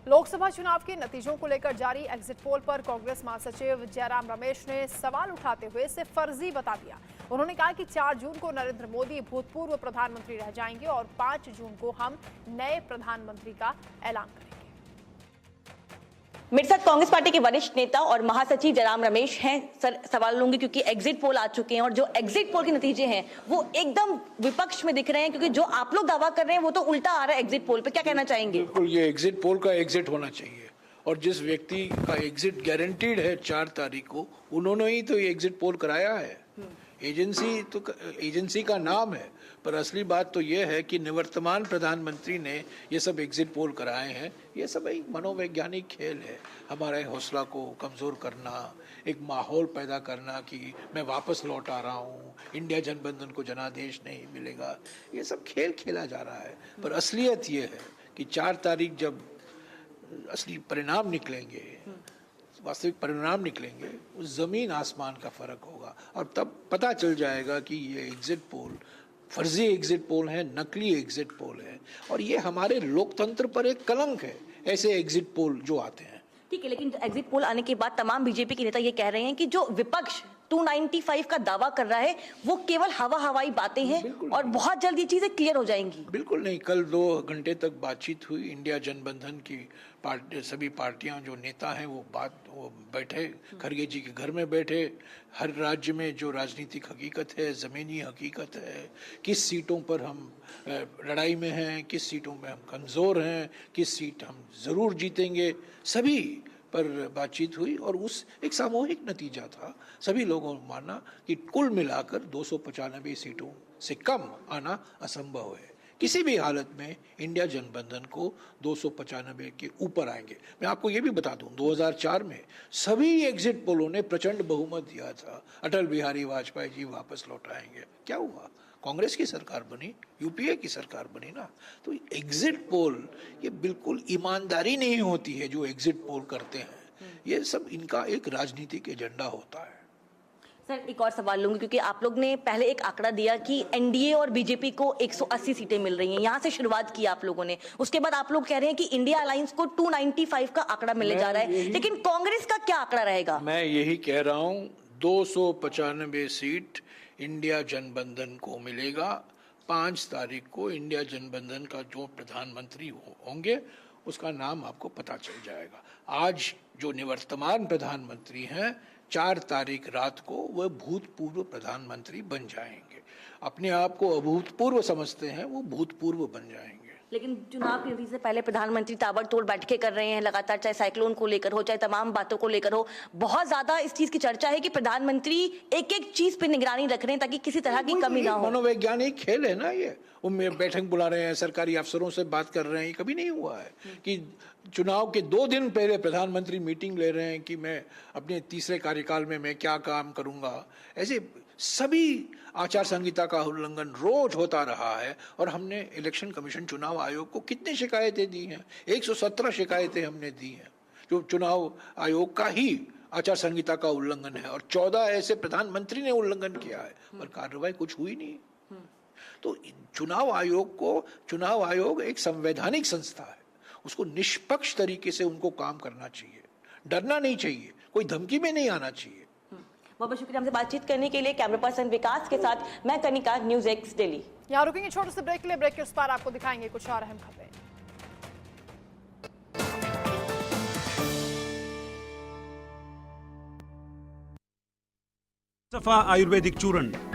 लोकसभा चुनाव के नतीजों को लेकर जारी एग्जिट पोल पर कांग्रेस महासचिव जयराम रमेश ने सवाल उठाते हुए इसे फर्जी बता दिया। उन्होंने कहा कि 4 जून को नरेंद्र मोदी भूतपूर्व प्रधानमंत्री रह जाएंगे और 5 जून को हम नए प्रधानमंत्री का ऐलान करेंगे। मेरे साथ कांग्रेस पार्टी के वरिष्ठ नेता और महासचिव जयराम रमेश हैं। सर, सवाल लूंगी क्योंकि एग्जिट पोल आ चुके हैं और जो एग्जिट पोल के नतीजे हैं वो एकदम विपक्ष में दिख रहे हैं, क्योंकि जो आप लोग दावा कर रहे हैं वो तो उल्टा आ रहा है एग्जिट पोल पे। क्या कहना चाहेंगे? बिल्कुल, ये एग्जिट पोल का एग्जिट होना चाहिए और जिस व्यक्ति का एग्जिट गारंटीड है 4 तारीख को, उन्होंने ही तो ये एग्जिट पोल कराया है। एजेंसी का नाम है, पर असली बात तो ये है कि निवर्तमान प्रधानमंत्री ने ये सब एग्जिट पोल कराए हैं। ये सब एक मनोवैज्ञानिक खेल है, हमारे हौसला को कमज़ोर करना, एक माहौल पैदा करना कि मैं वापस लौट आ रहा हूँ, इंडिया जनबंधन को जनादेश नहीं मिलेगा। ये सब खेल खेला जा रहा है, पर असलियत ये है कि 4 तारीख जब असली परिणाम निकलेंगे, वास्तविक परिणाम निकलेंगे, उस जमीन आसमान का फर्क होगा और तब पता चल जाएगा कि ये एग्जिट पोल फर्जी एग्जिट पोल है, नकली एग्जिट पोल है और ये हमारे लोकतंत्र पर एक कलंक है, ऐसे एग्जिट पोल जो आते हैं। ठीक है, लेकिन एग्जिट पोल आने के बाद तमाम बीजेपी के नेता ये कह रहे हैं कि जो विपक्ष 295 का दावा कर रहा है वो केवल हवाई बातें हैं और बहुत जल्द ये चीजें क्लियर हो जाएंगी। बिल्कुल नहीं, कल 2 घंटे तक बातचीत हुई। इंडिया जनबंधन की सभी पार्टियां, जो नेता हैं वो बैठे, खरगे जी के घर में बैठे। हर राज्य में जो राजनीतिक हकीकत है, ज़मीनी हकीकत है, किस सीटों पर हम लड़ाई में हैं, किस सीटों में हम कमज़ोर हैं, किस सीट हम ज़रूर जीतेंगे, सभी पर बातचीत हुई और उस एक सामूहिक नतीजा था। सभी लोगों ने माना कि कुल मिलाकर 295 सीटों से कम आना असंभव है। किसी भी हालत में इंडिया जनबंधन को 295 के ऊपर आएंगे। मैं आपको ये भी बता दूं, 2004 में सभी एग्जिट पोलों ने प्रचंड बहुमत दिया था, अटल बिहारी वाजपेयी जी वापस लौट आएंगे। क्या हुआ? कांग्रेस की सरकार बनी, यूपीए की सरकार बनी ना। तो एग्जिट पोल ये बिल्कुल ईमानदारी नहीं होती है जो एग्जिट पोल करते हैं। ये सब इनका एक राजनीतिक एजेंडा होता है। सर, एक और सवाल लूंगी क्योंकि आप लोग ने पहले एक आंकड़ा दिया कि एनडीए और बीजेपी को 180 सीटें मिल रही हैं, यहाँ से शुरुआत की आप लोगों ने। उसके बाद आप लोग कह रहे हैं कि इंडिया अलायंस को 295 का आंकड़ा मिलने जा रहा है, लेकिन कांग्रेस का क्या आंकड़ा रहेगा? मैं यही कह रहा हूँ, 295 सीट इंडिया जनबंधन को मिलेगा। 5 तारीख को इंडिया जनबंधन का जो प्रधानमंत्री होंगे उसका नाम आपको पता चल जाएगा। आज जो निवर्तमान प्रधानमंत्री हैं, 4 तारीख रात को वह भूतपूर्व प्रधानमंत्री बन जाएंगे। अपने आप को अभूतपूर्व समझते हैं, वो भूतपूर्व बन जाएंगे। लेकिन चुनाव के नतीजे से पहले प्रधानमंत्री ताबड़तोड़ बैठकें कर रहे हैं लगातार, चाहे साइक्लोन को लेकर हो, चाहे तमाम बातों को लेकर हो। बहुत ज्यादा इस चीज की चर्चा है कि प्रधानमंत्री एक चीज पे निगरानी रख रहे हैं ताकि किसी तरह की कमी ना हो। मनोवैज्ञानिक खेल है ना ये। वो बैठक बुला रहे हैं, सरकारी अफसरों से बात कर रहे हैं। ये कभी नहीं हुआ है कि चुनाव के 2 दिन पहले प्रधानमंत्री मीटिंग ले रहे हैं कि मैं अपने तीसरे कार्यकाल में मैं क्या काम करूंगा। ऐसे सभी आचार संहिता का उल्लंघन रोज होता रहा है और हमने इलेक्शन कमीशन, चुनाव आयोग को कितनी शिकायतें दी हैं? 117 शिकायतें हमने दी हैं जो चुनाव आयोग का ही आचार संहिता का उल्लंघन है और 14 ऐसे प्रधानमंत्री ने उल्लंघन किया है, पर कार्रवाई कुछ हुई नहीं। तो चुनाव आयोग एक संवैधानिक संस्था है, उसको निष्पक्ष तरीके से उनको काम करना चाहिए, डरना नहीं चाहिए, कोई धमकी में नहीं आना चाहिए। बहुत बहुत शुक्रिया हमसे बातचीत करने के लिए। कैमरा पर्सन विकास के साथ मैं कनिका, न्यूज़ एक्स दिल्ली। यहाँ रुकेंगे छोटे से ब्रेक के लिए। ब्रेक के उस पार आपको दिखाएंगे कुछ और अहम खबरें। सफा आयुर्वेदिक चूर्ण